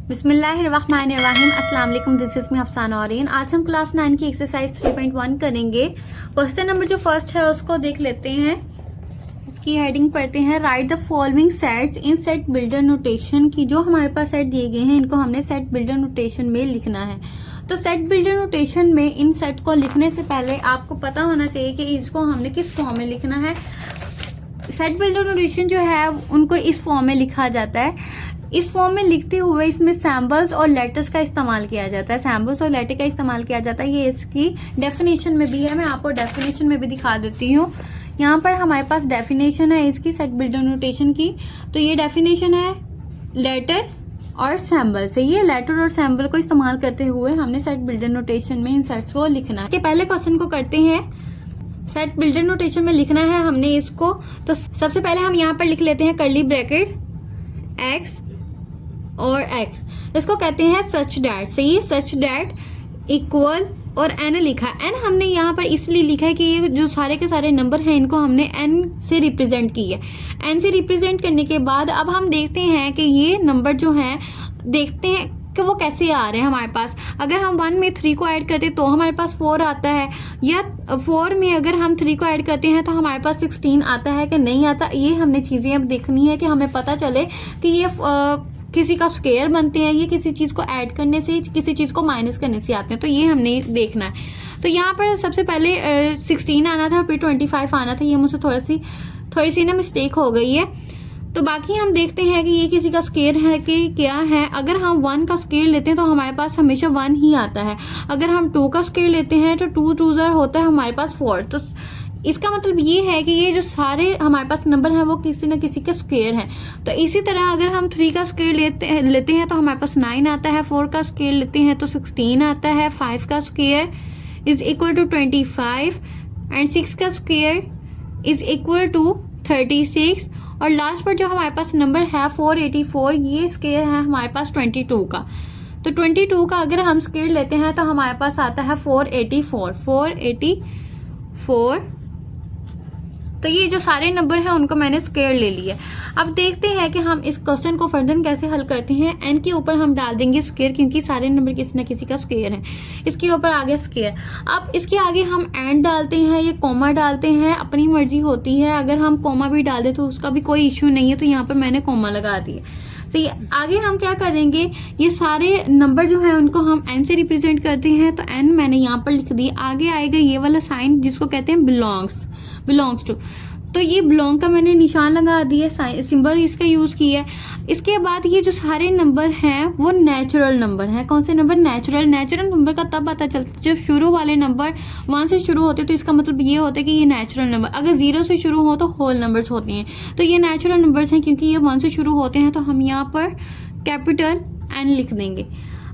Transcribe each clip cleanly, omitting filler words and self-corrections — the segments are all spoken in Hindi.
बिस्मिल्लाहिर्रहमानिर्रहीम। अस्सलाम वालेकुम। दिस इज़ मी अफसाना औरीन। आज हम क्लास 9 की एक्सरसाइज 3.1 करेंगे। क्वेश्चन नंबर जो फर्स्ट है उसको देख लेते हैं। इसकी हेडिंग पढ़ते हैं, right the following sets in set builder notation. की जो हमारे पास सेट दिए गए हैं इनको हमने सेट बिल्डर नोटेशन में लिखना है। तो सेट बिल्डर नोटेशन में इन सेट को लिखने से पहले आपको पता होना चाहिए कि इसको हमने किस फॉर्म में लिखना है। सेट बिल्डर नोटेशन जो है उनको इस फॉर्म में लिखा जाता है। इस फॉर्म में लिखते हुए इसमें सैम्बल्स और लेटर्स का इस्तेमाल किया जाता है। सैम्बल्स और लेटर का इस्तेमाल किया जाता है। ये इसकी डेफिनेशन में भी है, मैं आपको डेफिनेशन में भी दिखा देती हूँ। यहाँ पर हमारे पास डेफिनेशन है इसकी सेट बिल्डर नोटेशन की। तो ये डेफिनेशन है लेटर और सैम्बल से। ये लेटर और सैम्बल को इस्तेमाल करते हुए हमने सेट बिल्डर नोटेशन में इन सेट्स को लिखना है। इसके पहले क्वेश्चन को करते हैं। सेट बिल्डर नोटेशन में लिखना है हमने इसको। तो सबसे पहले हम यहाँ पर लिख लेते हैं कर्ली ब्रैकेट एक्स और एक्स, इसको कहते हैं सच डैट। सही है, सच डैट इक्वल और एन लिखा। एन हमने यहाँ पर इसलिए लिखा है कि ये जो सारे के सारे नंबर हैं इनको हमने एन से रिप्रेजेंट किया है। एन से रिप्रेजेंट करने के बाद अब हम देखते हैं कि ये नंबर जो हैं, देखते हैं कि वो कैसे आ रहे हैं हमारे पास। अगर हम 1 में 3 को ऐड करते तो हमारे पास 4 आता है, या 4 में अगर हम 3 को ऐड करते हैं तो हमारे पास 16 आता है कि नहीं आता। ये हमने चीज़ें अब देखनी है कि हमें पता चले कि ये किसी का स्क्वायर बनते हैं, ये किसी चीज़ को ऐड करने से, किसी चीज़ को माइनस करने से आते हैं। तो ये हमने देखना है। तो यहाँ पर सबसे पहले 16 आना था, फिर 25 आना था। ये मुझसे थोड़ी सी ना मिस्टेक हो गई है। तो बाकी हम देखते हैं कि ये किसी का स्क्वायर है कि क्या है। अगर हम 1 का स्क्वायर लेते हैं तो हमारे पास हमेशा 1 ही आता है। अगर हम 2 का स्क्वायर लेते हैं तो 2 2 होता है हमारे पास 4। तो इसका मतलब ये है कि ये जो सारे हमारे पास नंबर हैं वो किसी न किसी के स्क्वायर हैं। तो इसी तरह अगर हम 3 का स्क्वायर लेते हैं तो हमारे पास 9 आता है। 4 का स्क्वायर लेते हैं तो 16 आता है। 5 का square is equal to 25 and 6 का स्क्वायर इज इक्वल टू 36। और लास्ट पर जो हमारे पास नंबर है 484, ये स्क्वायर है हमारे पास 22 का। तो 22 का अगर हम स्क्वायर लेते हैं तो हमारे पास आता है 484। तो ये जो सारे नंबर हैं उनको मैंने स्क्वायर ले लिया। अब देखते हैं कि हम इस क्वेश्चन को फर्दर कैसे हल करते हैं। एन के ऊपर हम डाल देंगे स्क्वायर, क्योंकि सारे नंबर किसी न किसी का स्क्वायर है। इसके ऊपर आगे स्क्वायर। अब इसके आगे हम एंड डालते हैं, ये कॉमा डालते हैं, अपनी मर्जी होती है। अगर हम कॉमा भी डाल दें तो उसका भी कोई इशू नहीं है। तो यहाँ पर मैंने कॉमा लगा दिया। सही, आगे हम क्या करेंगे, ये सारे नंबर जो हैं उनको हम एन से रिप्रेजेंट करते हैं। तो एन मैंने यहाँ पर लिख दिया। आगे आएगा ये वाला साइन जिसको कहते हैं बिलोंग्स टू। तो ये बिलोंग का मैंने निशान लगा दिया, सिंबल इसका यूज किया है। इसके बाद ये जो सारे नंबर हैं वो नेचुरल नंबर हैं। कौन से नंबर? नेचुरल नंबर का तब पता चलता जब शुरू वाले नंबर 1 से शुरू होते, तो इसका मतलब ये होता है कि ये नेचुरल नंबर। अगर 0 से शुरू हो तो होल नंबर्स होते हैं। तो ये नेचुरल नंबर्स हैं क्योंकि ये 1 से शुरू होते हैं। तो हम यहाँ पर कैपिटल एन लिख देंगे।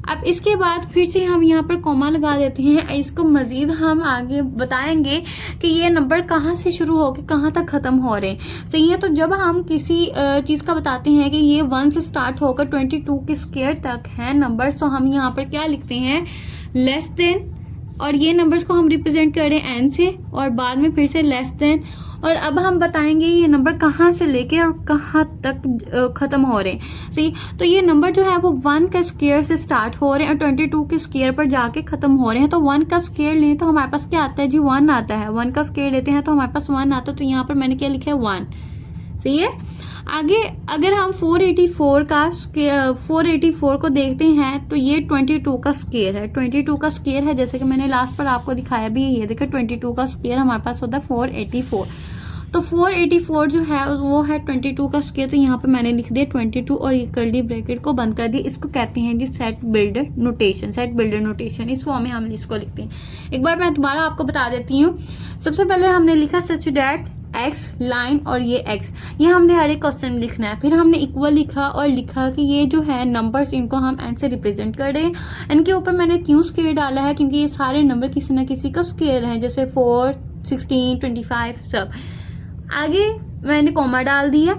अब इसके बाद फिर से हम यहाँ पर कॉमा लगा देते हैं। इसको मज़ीद हम आगे बताएंगे कि ये नंबर कहाँ से शुरू होकर कहाँ तक ख़त्म हो रहे हैं। सही है, तो जब हम किसी चीज़ का बताते हैं कि ये 1 से स्टार्ट होकर 22 के स्क्वायर तक हैं नंबर्स, तो हम यहाँ पर क्या लिखते हैं, लेस देन। और ये नंबर्स को हम रिप्रेजेंट करें एन से, और बाद में फिर से लेस देन। और अब हम बताएंगे ये नंबर कहाँ से लेके और कहाँ तक ख़त्म हो रहे हैं। सही, तो ये नंबर जो है वो 1 का स्क्वायर से स्टार्ट हो रहे हैं और 22 के स्क्वायर पर जाके ख़त्म हो रहे हैं। तो 1 का स्क्वायर लें तो हमारे पास क्या आता है जी, 1 आता है। 1 का स्क्वायर लेते हैं तो हमारे पास 1 आता है। तो यहाँ पर मैंने क्या लिखा है, 1। सही है। आगे अगर हम 484 को देखते हैं तो ये 22 का स्क्वायर है। 22 का स्क्वायर है, जैसे कि मैंने लास्ट पर आपको दिखाया भी। ये देखिए 22 का स्क्वायर हमारे पास होता है 484। तो 484 जो है वो है 22 का स्क्वायर। तो यहाँ पे मैंने लिख दिया 22 और ये कर्ली ब्रैकेट को बंद कर दिया। इसको कहते हैं जी सेट बिल्डर नोटेशन। इस फॉर्म में हम इसको लिखते हैं। एक बार मैं दोबारा आपको बता देती हूँ। सबसे पहले हमने लिखा सच डैट एक्स लाइन और ये एक्स, ये हमने हर एक क्वेश्चन में लिखना है। फिर हमने इक्वल लिखा और लिखा कि ये जो है नंबर्स इनको हम एन से रिप्रेजेंट कर रहे हैं। एन के ऊपर मैंने क्यों स्क्वायर डाला है, क्योंकि ये सारे नंबर किसी न किसी का स्क्वायर हैं, जैसे 4, 16, 25 सब। आगे मैंने कॉमा डाल दिया।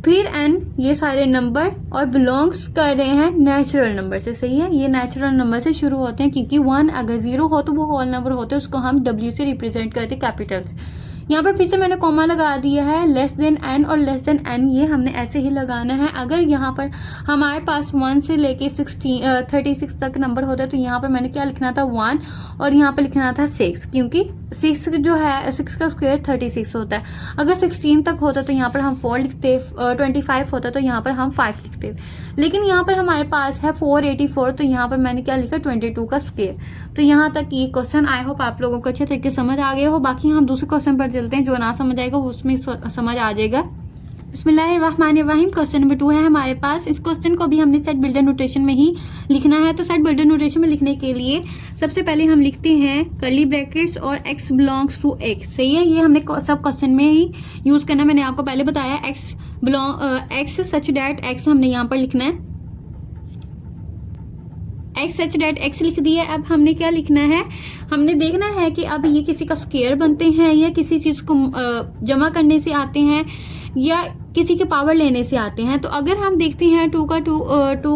फिर एन, ये सारे नंबर और बिलोंग्स कर रहे हैं नेचुरल नंबर से। सही है, ये नेचुरल नंबर से शुरू होते हैं क्योंकि 1 अगर 0 हो तो वो होल नंबर होते हैं, उसको हम W से रिप्रेजेंट करते हैं, कैपिटल से। यहाँ पर फिर से मैंने कॉमा लगा दिया है। लेस देन n और लेस देन n ये हमने ऐसे ही लगाना है। अगर यहाँ पर हमारे पास 1 से लेके 36 तक नंबर होता है तो यहाँ पर मैंने क्या लिखना था 1 और यहाँ पर लिखना था 6, क्योंकि 6 जो है 6 का स्क्वायर 36 होता है। अगर 16 तक होता तो यहाँ पर हम 4 लिखते, 25 होता तो यहाँ पर हम 5 लिखते, लेकिन यहाँ पर हमारे पास है 484 तो यहाँ पर मैंने क्या लिखा 22 का स्क्वायर। तो यहाँ तक ये क्वेश्चन आई होप आप लोगों को अच्छे तरीके से समझ आ गया हो। बाकी हम दूसरे क्वेश्चन पर चलते हैं, जो ना समझ आएगा उसमें समझ आ जाएगा। बिस्मिल्लाहिर्रहमानिर्रहीम। क्वेश्चन नंबर 2 है हमारे पास। इस क्वेश्चन को भी हमने सेट बिल्डर नोटेशन में ही लिखना है। तो सेट बिल्डर नोटेशन में लिखने के लिए सबसे पहले हम लिखते हैं कर्ली ब्रैकेट्स और x बिलोंग्स टू x। सही है, ये हमने सब क्वेश्चन में ही यूज करना। मैंने आपको पहले बताया x सच डैट x हमने यहाँ पर लिखना है। x सच डैट x लिख दिया। अब हमने क्या लिखना है, हमने देखना है कि अब ये किसी का स्क्वायर बनते हैं या किसी चीज को जमा करने से आते हैं या किसी के पावर लेने से आते हैं। तो अगर हम देखते हैं 2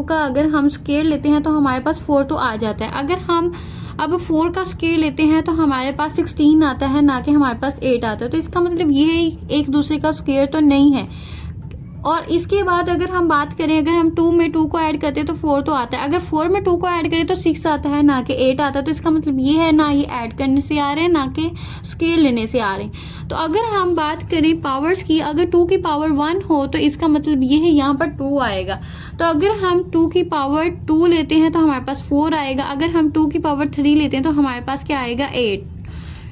का अगर हम स्क्वायर लेते हैं तो हमारे पास 4 तो आ जाता है। अगर हम अब 4 का स्क्वायर लेते हैं तो हमारे पास 16 आता है, ना कि हमारे पास 8 आता है। तो इसका मतलब ये एक दूसरे का स्क्वायर तो नहीं है। और इसके बाद अगर हम बात करें, अगर हम 2 में 2 को ऐड करते हैं तो 4 तो आता है। अगर 4 में 2 को ऐड करें तो 6 आता है, ना कि 8 आता है। तो इसका मतलब ये है ना ये ऐड करने से आ रहे हैं, ना कि स्क्वायर लेने से आ रहे हैं। तो अगर हम बात करें पावर्स की, अगर 2 की पावर 1 हो तो इसका मतलब ये है यहाँ पर 2 आएगा। तो अगर हम 2 की पावर 2 लेते हैं तो हमारे पास 4 आएगा। अगर हम 2 की पावर 3 लेते हैं तो हमारे पास क्या आएगा 8।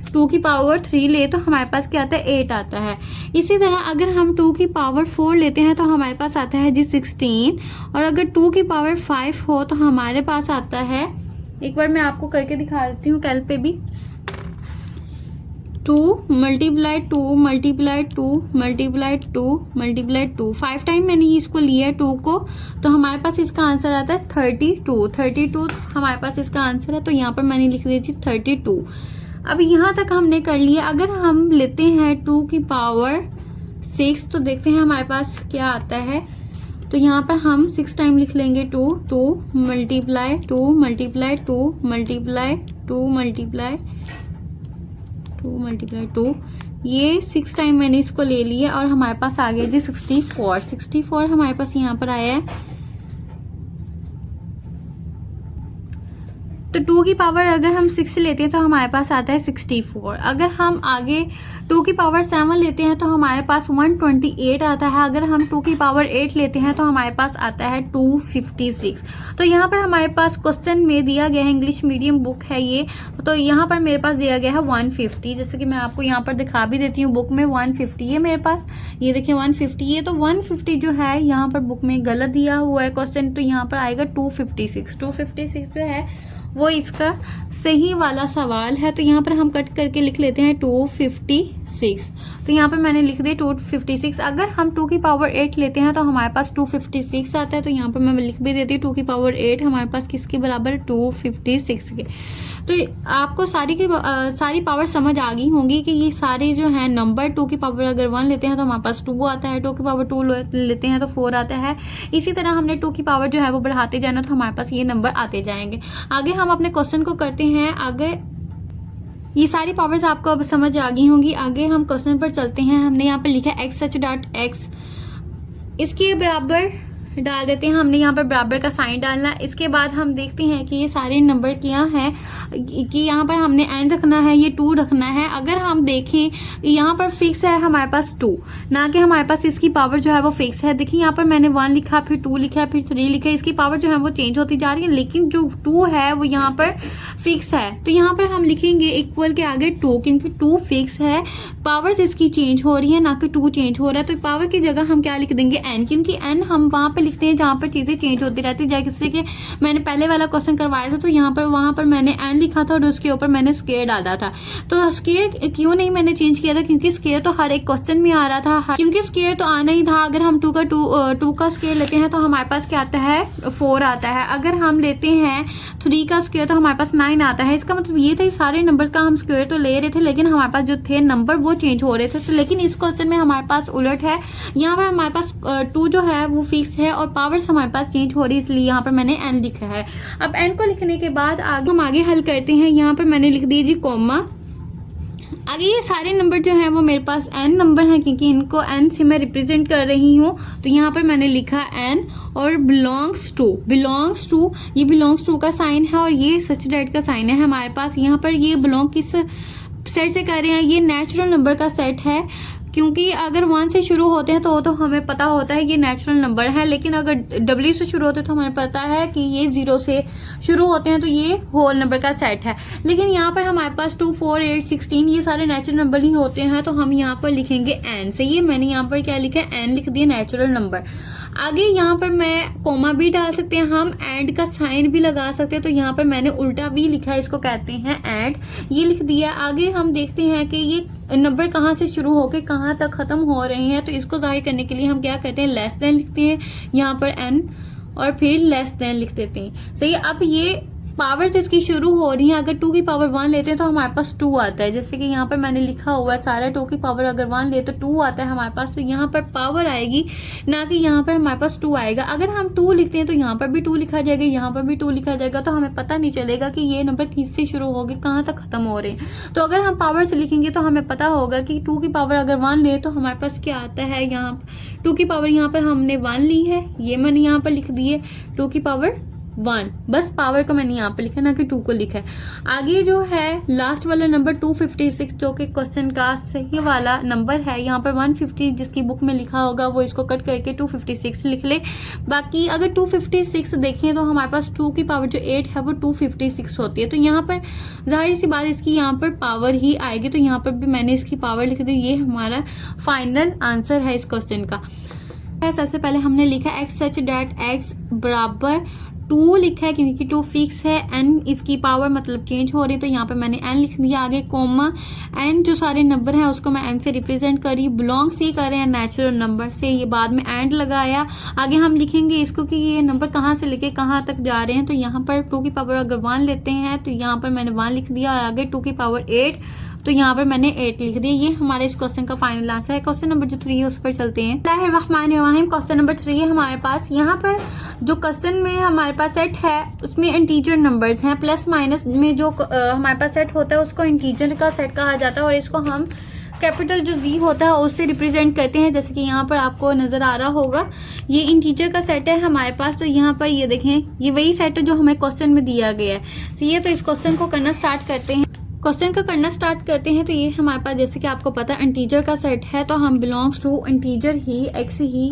2 की पावर 3 ले तो हमारे पास क्या आता है 8 आता है। इसी तरह अगर हम 2 की पावर 4 लेते हैं तो हमारे पास आता है जी 16। और अगर 2 की पावर 5 हो तो हमारे पास आता है, एक बार मैं आपको करके दिखा देती हूँ कैल पे भी, 2 multiply 2 multiply 2 multiply 2 multiply 2 5 time मैंने इसको लिया है 2 को। तो हमारे पास इसका आंसर आता है 32 हमारे पास इसका आंसर है। तो यहाँ पर मैंने लिख दिया जी 32। अब यहाँ तक हमने कर लिया। अगर हम लेते हैं 2 की पावर 6 तो देखते हैं हमारे पास क्या आता है। तो यहाँ पर हम 6 टाइम लिख लेंगे 2 multiply 2 multiply 2 multiply 2 multiply 2 multiply 2, ये 6 टाइम मैंने इसको ले लिया और हमारे पास आ गया जी 64 हमारे पास यहाँ पर आया है। तो 2 की पावर अगर हम 6 लेते हैं तो हमारे पास आता है 64। अगर हम आगे 2 की पावर 7 लेते हैं तो हमारे पास 128 आता है। अगर हम 2 की पावर 8 लेते हैं तो हमारे पास आता है 256। तो यहाँ पर हमारे पास क्वेश्चन में दिया गया है, इंग्लिश मीडियम बुक है ये, तो यहाँ पर मेरे पास दिया गया है 150। जैसे कि मैं आपको यहाँ पर दिखा भी देती हूँ, बुक में 150 है मेरे पास, ये देखिए 150 है। तो 150 जो है यहाँ पर बुक में गलत दिया हुआ है क्वेश्चन, तो यहाँ पर आएगा 256 जो है वो इसका सही वाला सवाल है। तो यहाँ पर हम कट करके लिख लेते हैं 256। तो यहाँ पर मैंने लिख दिया 256। अगर हम 2 की पावर 8 लेते हैं तो हमारे पास 256 आता है। तो यहाँ पर मैं लिख भी देती हूँ 2 की पावर 8 हमारे पास किसके बराबर है 256 के। तो आपको सारी पावर समझ आ गई होंगी कि ये सारे जो हैं नंबर 2 की पावर अगर 1 लेते हैं तो हमारे पास 2 आता है, 2 की पावर 2 लेते हैं तो 4 आता है। इसी तरह हमने 2 की पावर जो है वो बढ़ाते जाना तो हमारे पास ये नंबर आते जाएंगे। आगे हम अपने क्वेश्चन को करते हैं आगे। ये सारी पावर्स आपको अब समझ आ गई होंगी। आगे हम क्वेश्चन पर चलते हैं। हमने यहाँ पर लिखा है x सच डॉट x, इसके बराबर डाल देते हैं। हमने यहाँ पर बराबर का साइन डालना है। इसके बाद हम देखते हैं कि ये सारे नंबर क्या हैं, कि यहाँ पर हमने n रखना है, ये 2 रखना है। अगर हम देखें यहाँ पर फिक्स है हमारे पास 2, ना कि हमारे पास इसकी पावर जो है वो फिक्स है। देखिए यहाँ पर मैंने 1 लिखा, फिर 2 लिखा, फिर 3 लिखा, इसकी पावर जो है वो चेंज होती जा रही है, लेकिन जो 2 है वो यहाँ पर फिक्स है। तो यहाँ पर हम लिखेंगे इक्वल के आगे 2, क्योंकि 2 फिक्स है, पावर्स इसकी चेंज हो रही है, ना कि 2 चेंज हो रहा है। तो पावर की जगह हम क्या लिख देंगे n, क्योंकि n हम वहाँ पे लिखते हैं जहाँ पर चीज़ें चेंज होती रहती है। जैसे कि मैंने पहले वाला क्वेश्चन करवाया था तो यहाँ पर वहाँ पर मैंने n लिखा था और उसके ऊपर मैंने स्क्वायर डाला था। तो स्क्वायर क्यों नहीं मैंने चेंज किया था, क्योंकि स्क्वायर तो हर एक क्वेश्चन में आ रहा था, क्योंकि स्क्वायर तो आना ही था। अगर हम 2 का स्क्वायर लेते हैं तो हमारे पास क्या आता है 4 आता है। अगर हम लेते हैं 3 का स्क्वायर तो हमारे पास 9 आता है। इसका मतलब ये था सारे नंबर्स का हम स्क्वायर तो ले रहे थे, लेकिन हमारे पास जो थे नंबर वो चेंज हो रहे थे। तो लेकिन इस क्वेश्चन में हमारे पास उलट है, यहाँ पर हमारे पास 2 जो है वो फिक्स है और पावर्स हमारे पास चेंज हो रही है, इसलिए यहाँ पर मैंने n लिखा है। अब n को लिखने के बाद हम आगे हल करते हैं। यहाँ पर मैंने लिख दिया जी कॉमा, आगे ये सारे नंबर जो हैं वो मेरे पास n नंबर हैं, क्योंकि इनको n से मैं रिप्रेजेंट कर रही हूँ। तो यहाँ पर मैंने लिखा n और बिलोंग्स टू ये बिलोंग्स टू का साइन है और ये सच डेट का साइन है हमारे पास। यहाँ पर ये बिलोंग किस सेट से कर रहे हैं, ये नेचुरल नंबर का सेट है, क्योंकि अगर 1 से शुरू होते हैं तो हमें पता होता है ये नेचुरल नंबर है, लेकिन अगर W से शुरू होते हैं तो हमें पता है कि ये 0 से शुरू होते हैं तो ये होल नंबर का सेट है। लेकिन यहाँ पर हमारे पास 2, 4, 8, 16 ये सारे नेचुरल नंबर ही होते हैं, तो हम यहाँ पर लिखेंगे n। सही है, मैंने यहाँ पर क्या लिखा है, n लिख दिया, नेचुरल नंबर। आगे यहाँ पर मैं कोमा भी डाल सकते हैं, हम एंड का साइन भी लगा सकते हैं, तो यहाँ पर मैंने उल्टा भी लिखा है, इसको कहते हैं एंड, ये लिख दिया। आगे हम देखते हैं कि ये नंबर कहाँ से शुरू होकर कहाँ तक ख़त्म हो रहे हैं, तो इसको जाहिर करने के लिए हम क्या करते हैं, लेस देन लिखते हैं यहाँ पर n और फिर लेस देन लिख देते हैं। सही है, अब ये पावर से इसकी शुरू हो रही है, अगर 2 की पावर 1 लेते हैं तो हमारे पास 2 आता है, जैसे कि यहाँ पर मैंने लिखा हुआ है सारा 2 की पावर अगर 1 ले तो 2 आता है हमारे पास, तो यहाँ पर पावर आएगी ना कि यहाँ पर हमारे पास 2 आएगा। अगर हम 2 लिखते हैं तो यहाँ पर भी 2 लिखा जाएगा, यहाँ पर भी 2 लिखा जाएगा, तो हमें पता नहीं चलेगा कि ये नंबर किससे शुरू हो गए, कहाँ तक खत्म हो रहे हैं। तो अगर हम पावर से लिखेंगे तो हमें पता होगा कि 2 की पावर अगर 1 ले तो हमारे पास क्या आता है, यहाँ 2 की पावर यहाँ पर हमने 1 ली है, ये मैंने यहाँ पर लिख दी है 2 की पावर 1, बस पावर को मैंने यहाँ पे लिखा ना कि 2 को लिखा है। आगे जो है लास्ट वाला नंबर 256 जो कि क्वेश्चन का सही वाला नंबर है, यहाँ पर 150 जिसकी बुक में लिखा होगा वो इसको कट करके 256 लिख ले। बाकी अगर 256 देखें तो हमारे पास 2 की पावर जो 8 है वो 256 होती है, तो यहाँ पर जाहिर सी बात इसकी यहाँ पर पावर ही आएगी, तो यहाँ पर भी मैंने इसकी पावर लिख दी। ये हमारा फाइनल आंसर है इस क्वेश्चन का। सबसे पहले हमने लिखा x सच डेट x बराबर 2 लिखा है, क्योंकि 2 फिक्स है, n इसकी पावर मतलब चेंज हो रही है, तो यहाँ पर मैंने n लिख दिया। आगे कोमा n जो सारे नंबर हैं उसको मैं n से रिप्रेजेंट करी, बिलोंग्स ये कर रहे हैं नेचुरल नंबर से, ये बाद में एंड लगाया। आगे हम लिखेंगे इसको कि ये नंबर कहाँ से लेके कहाँ तक जा रहे हैं, तो यहाँ पर 2 की पावर अगर 1 लेते हैं तो यहाँ पर मैंने 1 लिख दिया, और आगे 2 की पावर 8 तो यहाँ पर मैंने 8 लिख दिया। ये हमारे इस क्वेश्चन का फाइनल आंसर है। क्वेश्चन नंबर जो 3 है उस पर चलते हैं। क्वेश्चन नंबर 3 है हमारे पास। यहाँ पर जो क्वेश्चन में हमारे पास सेट है उसमें इंटीजर नंबर्स हैं, प्लस माइनस में जो हमारे पास सेट होता है उसको इंटीजर का सेट कहा जाता है, और इसको हम कैपिटल जो जी होता है उससे रिप्रेजेंट करते हैं, जैसे कि यहाँ पर आपको नजर आ रहा होगा ये इंटीजर का सेट है हमारे पास। तो यहाँ पर ये देखें, ये वही सेट है जो हमें क्वेश्चन में दिया गया है। तो ये तो इस क्वेश्चन को करना स्टार्ट करते हैं। तो ये हमारे पास जैसे कि आपको पता है इंटीजर का सेट है, तो हम बिलोंग्स टू इंटीजर ही x ही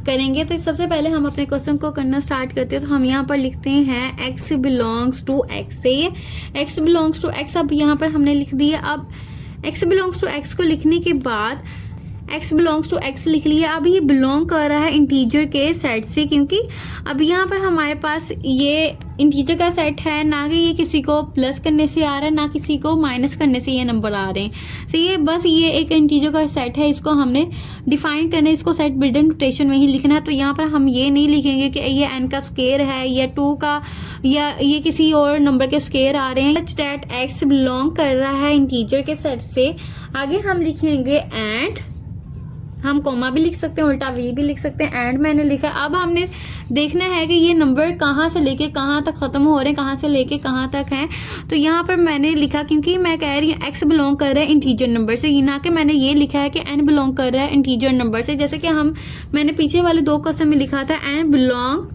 करेंगे। तो सबसे पहले हम अपने क्वेश्चन को करना स्टार्ट करते हैं, तो हम यहाँ पर लिखते हैं x बिलोंग्स टू x। सही है, x बिलोंग्स टू x अब यहाँ पर हमने लिख दिया। अब x बिलोंग्स टू x को लिखने के बाद x बिलोंग्स टू x लिख लिया। अब ये बिलोंग कर रहा है इंटीजर के सेट से, क्योंकि अब यहाँ पर हमारे पास ये इंटीजर का सेट है, ना कि ये किसी को प्लस करने से आ रहा है ना किसी को माइनस करने से ये नंबर आ रहे हैं। तो ये बस ये एक इंटीजर का सेट है, इसको हमने डिफाइन करना है, इसको सेट बिल्डिंग नोटेशन में ही लिखना है। तो यहाँ पर हम ये नहीं लिखेंगे कि ये n का स्क्वायर है या 2 का या ये किसी और नंबर के स्क्वायर आ रहे हैं। सच दैट x बिलोंग कर रहा है इंटीजर के सेट से। आगे हम लिखेंगे एंड, हम कोमा भी लिख सकते हैं, उल्टा वी भी लिख सकते हैं, एंड मैंने लिखा। अब हमने देखना है कि ये नंबर कहाँ से लेके कहाँ तक ख़त्म हो रहे हैं, कहाँ से लेके कहाँ तक हैं। तो यहाँ पर मैंने लिखा, क्योंकि मैं कह रही हूँ x बिलोंग कर रहा है इंटीजर नंबर से, ना कि मैंने ये लिखा है कि n बिलोंग कर रहा है इंटीजर नंबर से। जैसे कि मैंने पीछे वाले 2 क्वेश्चन में लिखा था n बिलोंग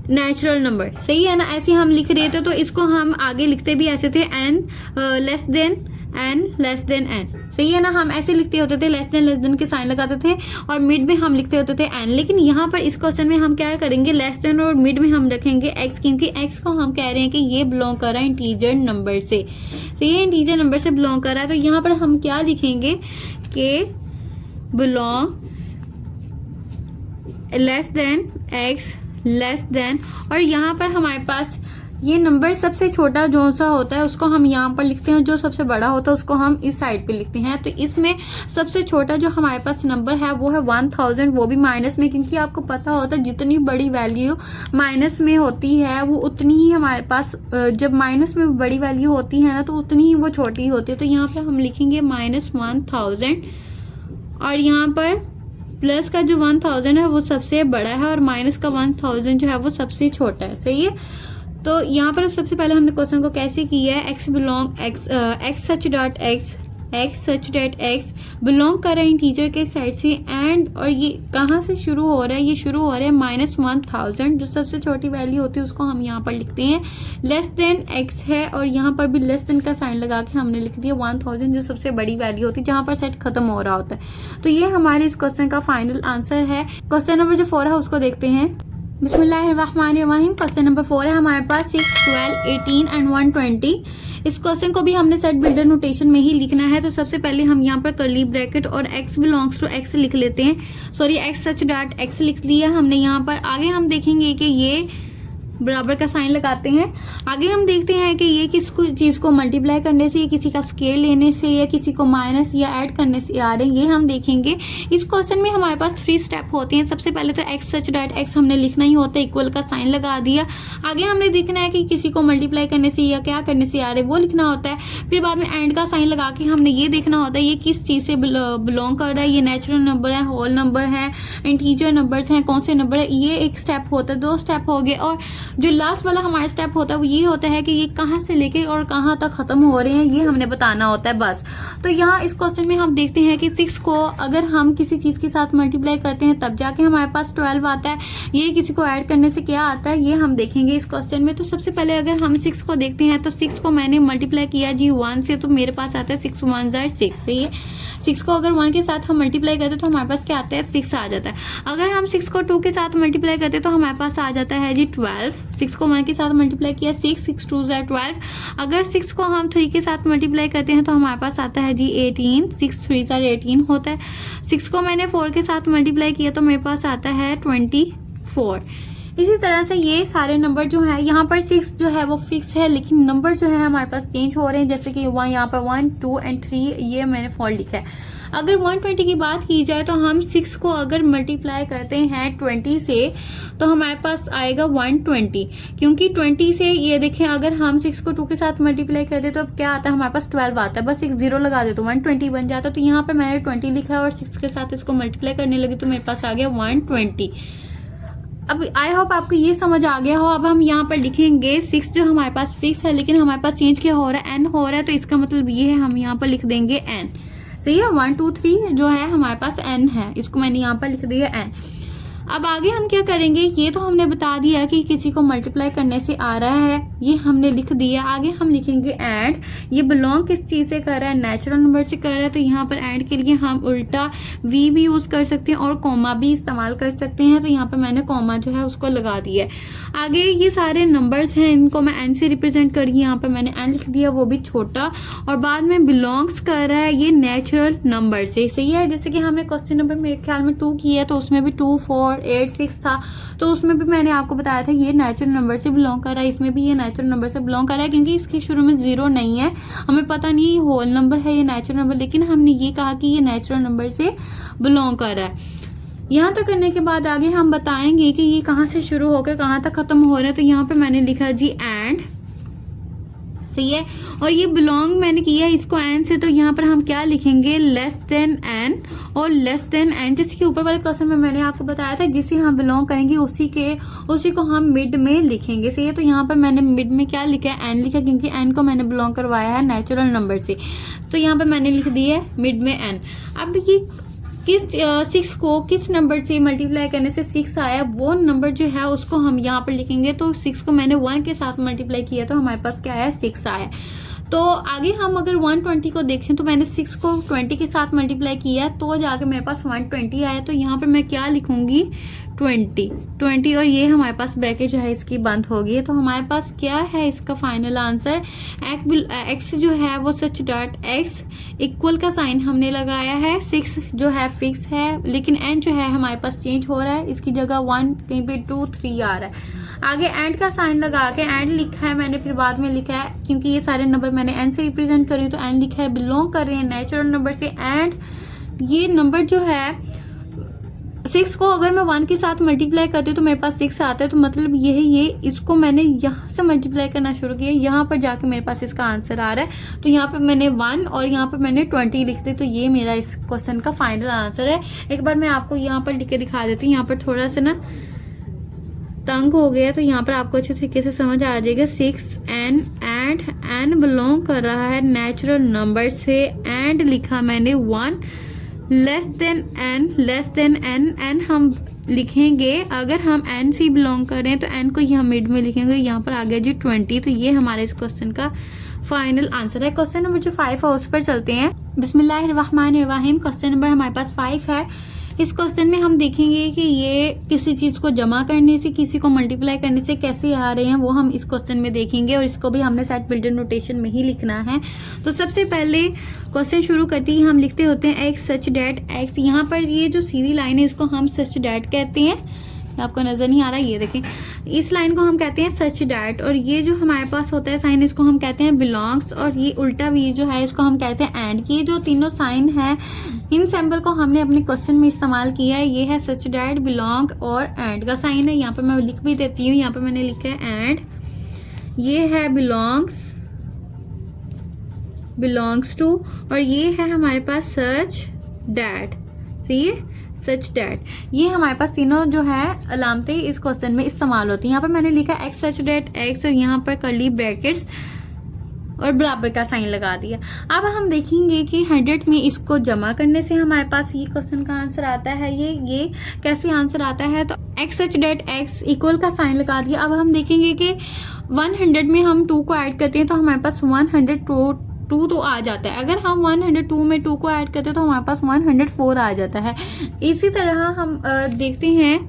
नेचुरल नंबर। सही है ना, ऐसे हम लिख रहे थे, तो इसको हम आगे लिखते भी ऐसे थे, n लेस देन n। सही है ना, हम ऐसे लिखते होते थे, लेस देन के साइन लगाते थे, और मिड में हम लिखते होते थे n। लेकिन यहाँ पर इस क्वेश्चन में हम क्या करेंगे, लेस देन और मिड में हम रखेंगे x, क्योंकि x को हम कह रहे हैं कि ये बिलोंग कर रहा है इंटीजर नंबर से। तो ये इंटीजर नंबर से बिलोंग कर रहा है, तो यहाँ पर हम क्या लिखेंगे कि belong less than x less than, और यहाँ पर हमारे पास ये नंबर सबसे छोटा जो सा होता है उसको हम यहाँ पर लिखते हैं, जो सबसे बड़ा होता है उसको हम इस साइड पे लिखते हैं। तो इसमें सबसे छोटा जो हमारे पास नंबर है वो है 1000, वो भी माइनस में, क्योंकि आपको पता होता है जितनी बड़ी वैल्यू माइनस में होती है वो उतनी ही हमारे पास, जब माइनस में बड़ी वैल्यू होती है ना तो उतनी ही वो छोटी होती है। तो यहाँ पर हम लिखेंगे -1000, और यहाँ पर प्लस का जो 1000 है वो सबसे बड़ा है और माइनस का 1000 जो है वो सबसे छोटा है। सही है, तो यहाँ पर सबसे पहले हमने क्वेश्चन को कैसे किया है, x बिलोंग x सच डॉट x एक्स सच डेट एक्स बिलोंग कर रहा है इंटीजर के साइड से एंड, और ये कहाँ से शुरू हो रहा है, ये शुरू हो रहा है -1000, जो सबसे छोटी वैल्यू होती है उसको हम यहाँ पर लिखते हैं लेस देन एक्स है, और यहाँ पर भी लेस देन का साइन लगा के हमने लिख दिया 1000 जो सबसे बड़ी वैल्यू होती है जहाँ पर सेट खत्म हो रहा होता है। तो ये हमारे इस क्वेश्चन का फाइनल आंसर है। क्वेश्चन नंबर जो 4 है उसको देखते हैं। बिस्मिल्लाहिर्रहमानिर्रहीम। क्वेश्चन नंबर 4 है हमारे पास 6, 12, 18 एंड 120। इस क्वेश्चन को भी हमने सेट बिल्डर नोटेशन में ही लिखना है। तो सबसे पहले हम यहाँ पर कर्ली ब्रैकेट और x बिलोंग्स टू x लिख लेते हैं। सॉरी, x सच डॉट x लिख दिया हमने यहाँ पर। आगे हम देखेंगे कि ये बराबर का साइन लगाते हैं। आगे हम देखते हैं कि ये किस चीज़ को मल्टीप्लाई करने से, या किसी का स्केयर लेने से, या किसी को माइनस या ऐड करने से आ रहे हैं, ये हम देखेंगे। इस क्वेश्चन में हमारे पास 3 स्टेप होते हैं। सबसे पहले तो x सच डॉट x हमने लिखना ही होता है, इक्वल का साइन लगा दिया। आगे हमने देखना है कि किसी को मल्टीप्लाई करने से या क्या करने से आ रहे हैं वो लिखना होता है। फिर बाद में एंड का साइन लगा के हमने ये देखना होता है ये किस चीज़ से बिलोंग कर रहा है, ये नेचुरल नंबर है, होल नंबर है, इंटीजर नंबर्स हैं, कौन से नंबर है, ये एक स्टेप होता है। 2 स्टेप हो गए। और जो लास्ट वाला हमारा स्टेप होता है वो ये होता है कि ये कहाँ से लेके और कहाँ तक खत्म हो रहे हैं ये हमने बताना होता है बस। तो यहाँ इस क्वेश्चन में हम देखते हैं कि 6 को अगर हम किसी चीज़ के साथ मल्टीप्लाई करते हैं तब जाके हमारे पास 12 आता है। ये किसी को ऐड करने से क्या आता है ये हम देखेंगे इस क्वेश्चन में। तो सबसे पहले अगर हम 6 को देखते हैं तो 6 को मैंने मल्टीप्लाई किया जी 1 से, तो मेरे पास आता है 6 1 जार 6। तो ये 6 को अगर 1 के साथ हम मल्टीप्लाई करते हैं तो हमारे पास क्या आता है 6 आ जाता है। अगर हम 6 को 2 के साथ मल्टीप्लाई करते हैं तो हमारे पास आ जाता है जी 12। 6 को 1 के साथ मल्टीप्लाई किया 6, 6 2 जार 12। अगर 6 को हम 3 के साथ मल्टीप्लाई करते हैं तो हमारे पास आता है जी 18, 6 3 जार 18 होता है। 6 को मैंने 4 के साथ मल्टीप्लाई किया तो मेरे पास आता है 24। इसी तरह से ये सारे नंबर जो है यहाँ पर 6 जो है वो फिक्स है, लेकिन नंबर जो है हमारे पास चेंज हो रहे हैं। जैसे कि यहाँ पर 1 2 एंड 3 ये मैंने 4 लिखा है। अगर 120 की बात की जाए तो हम 6 को अगर मल्टीप्लाई करते हैं 20 से तो हमारे पास आएगा 120, क्योंकि 20 से ये देखें अगर हम 6 को 2 के साथ मल्टीप्लाई करते तो अब क्या आता है हमारे पास 12 आता है। बस एक 0 लगा दे तो 120 बन जाता। तो यहाँ पर मैंने 20 लिखा है और 6 के साथ इसको मल्टीप्लाई करने लगी तो मेरे पास आ गया 120। अब आई होप आपको ये समझ आ गया हो। अब हम यहाँ पर लिखेंगे 6 जो हमारे पास फिक्स है लेकिन हमारे पास चेंज क्या हो रहा है n हो रहा है, तो इसका मतलब ये है हम यहाँ पर लिख देंगे n। सही है, 1 2 3 जो है हमारे पास n है, इसको मैंने यहाँ पर लिख दिया n। अब आगे हम क्या करेंगे, ये तो हमने बता दिया कि किसी को मल्टीप्लाई करने से आ रहा है, ये हमने लिख दिया। आगे हम लिखेंगे एंड। ये बिलोंग किस चीज़ से कर रहा है, नेचुरल नंबर से कर रहा है, तो यहाँ पर एंड के लिए हम उल्टा वी भी यूज़ कर सकते हैं और कॉमा भी इस्तेमाल कर सकते हैं। तो यहाँ पर मैंने कॉमा जो है उसको लगा दिया है। आगे ये सारे नंबर्स हैं, इनको मैं एन से रिप्रेजेंट करी, यहाँ पर मैंने एन लिख दिया वो भी छोटा, और बाद में बिलोंग्स कर रहा है ये नेचुरल नंबर से। सही है, जैसे कि हमने क्वेश्चन नंबर मेरे ख्याल में 2 किया तो उसमें भी 2 4 8 6 था, तो उसमें भी मैंने आपको बताया था ये नेचुरल नंबर से बिलोंग कर रहा है। इसमें भी ये नेचुरल नंबर से बिलोंग कर रहा है क्योंकि इसके शुरू में 0 नहीं है। हमें पता नहीं ये होल नंबर है ये नेचुरल नंबर, लेकिन हमने ये कहा कि ये नेचुरल नंबर से बिलोंग कर रहा है। यहाँ तक करने के बाद आगे हम बताएंगे कि ये कहाँ से शुरू होकर कहाँ तक खत्म हो रहा है। तो यहाँ पर मैंने लिखा जी एंड। सही है, और ये बिलोंग मैंने किया इसको एन से, तो यहाँ पर हम क्या लिखेंगे लेस देन एन और लेस देन एन। जैसे कि ऊपर वाले क्वेश्चन में मैंने आपको बताया था जिसे हम बिलोंग करेंगे उसी को हम मिड में लिखेंगे। सही है, तो यहाँ पर मैंने मिड में क्या लिखा है एन लिखा, क्योंकि एन को मैंने बिलोंग करवाया है नेचुरल नंबर से, तो यहाँ पर मैंने लिख दिया है मिड में एन। अब ये किस 6 को किस नंबर से मल्टीप्लाई करने से 6 आया वो नंबर जो है उसको हम यहाँ पर लिखेंगे। तो 6 को मैंने 1 के साथ मल्टीप्लाई किया तो हमारे पास क्या आया 6 आया। तो आगे हम अगर 120 को देखें तो मैंने 6 को 20 के साथ मल्टीप्लाई किया तो जाके मेरे पास 120 आया। तो यहाँ पर मैं क्या लिखूंगी 20 और ये हमारे पास ब्रैकेट जो है इसकी बंद होगी। तो हमारे पास क्या है इसका फाइनल आंसर, एक्स जो है वो सच डॉट एक्स इक्वल का साइन हमने लगाया है। 6 जो है फिक्स है, लेकिन एन जो है हमारे पास चेंज हो रहा है, इसकी जगह 1 कहीं पे 2 3 आ रहा है। आगे एंड का साइन लगा के एंड लिखा है मैंने, फिर बाद में लिखा है क्योंकि ये सारे नंबर मैंने एन से रिप्रेजेंट करी तो एन लिखा है, बिलोंग कर रहे हैं नेचुरल नंबर से। एंड ये नंबर जो है 6 को अगर मैं 1 के साथ मल्टीप्लाई करती हूँ तो मेरे पास 6 आता है, तो मतलब ये है ये इसको मैंने यहाँ से मल्टीप्लाई करना शुरू किया, यहाँ पर जाके मेरे पास इसका आंसर आ रहा है। तो यहाँ पे मैंने 1 और यहाँ पर मैंने 20 लिख दी, तो ये मेरा इस क्वेश्चन का फाइनल आंसर है। एक बार मैं आपको यहाँ पर लिख के दिखा देती हूँ, यहाँ पर थोड़ा सा ना तंग हो गया तो यहाँ पर आपको अच्छे तरीके से समझ आ जाएगा। 6 एन एंड n बिलोंग कर रहा है नेचुरल नंबर से एंड लिखा मैंने 1 लेस देन n हम लिखेंगे। अगर हम n से बिलोंग करें तो n को ही हम मिड में लिखेंगे। यहाँ पर आ गया जी 20। तो ये हमारे इस क्वेश्चन का फाइनल आंसर है। क्वेश्चन नंबर जो 5 है उस पर चलते हैं। बिस्मिल्लाहिर्रहमानिर्रहीम। क्वेश्चन नंबर हमारे पास 5 है। इस क्वेश्चन में हम देखेंगे कि ये किसी चीज़ को जमा करने से, किसी को मल्टीप्लाई करने से कैसे आ रहे हैं, वो हम इस क्वेश्चन में देखेंगे और इसको भी हमने सेट बिल्ट इन नोटेशन में ही लिखना है। तो सबसे पहले क्वेश्चन शुरू करते ही हम लिखते होते हैं एक्स सच डैट एक्स। यहाँ पर ये जो सीधी लाइन है इसको हम सच डैट कहते हैं। आपको नज़र नहीं आ रहा, ये देखें, इस लाइन को हम कहते हैं सच डैट। और ये जो हमारे पास होता है साइन, इसको हम कहते हैं बिलोंग्स। और ये उल्टा वी जो है इसको हम कहते हैं एंड। ये जो तीनों साइन है, इन सिंबल को हमने अपने क्वेश्चन में इस्तेमाल किया है। ये है सच डैट, बिलोंग और एंड का साइन है। यहाँ पर मैं लिख भी देती हूँ, यहाँ पर मैंने लिखा है एंड। ये है बिलोंग्स टू और ये है हमारे पास सच डैट। सही है, सच डैट। ये हमारे पास तीनों जो है अलामतें इस क्वेश्चन में इस्तेमाल होती हैं। यहाँ पर मैंने लिखा एक्स सच डैट एक्स और यहाँ पर कर्ली ब्रैकेट्स और बराबर का साइन लगा दिया। अब हम देखेंगे कि 100 में इसको जमा करने से हमारे पास ये क्वेश्चन का आंसर आता है। ये कैसे आंसर आता है, तो x such that x equal का साइन लगा दिया। अब हम देखेंगे कि 100 में हम 2 को ऐड करते हैं तो हमारे पास 102 तो आ जाता है। अगर हम 102 में 2 को ऐड करते हैं तो हमारे पास 104 आ जाता है। इसी तरह हम देखते हैं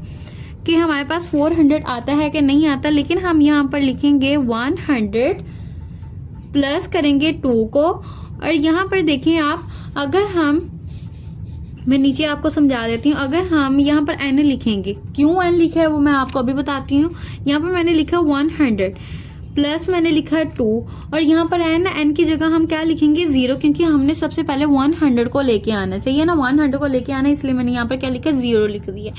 कि हमारे पास 400 आता है कि नहीं आता, लेकिन हम यहाँ पर लिखेंगे 100 प्लस करेंगे 2 को। और यहाँ पर देखिए आप, अगर मैं नीचे आपको समझा देती हूँ। अगर हम यहाँ पर n लिखेंगे, क्यों n लिखा है वो मैं आपको अभी बताती हूँ। यहाँ पर मैंने लिखा 100 प्लस मैंने लिखा 2 और यहाँ पर n की जगह हम क्या लिखेंगे 0, क्योंकि हमने सबसे पहले 100 को लेके आना है। सही है ना, 100 को लेके आना है, इसलिए मैंने यहाँ पर क्या लिखा 0 लिख दिया।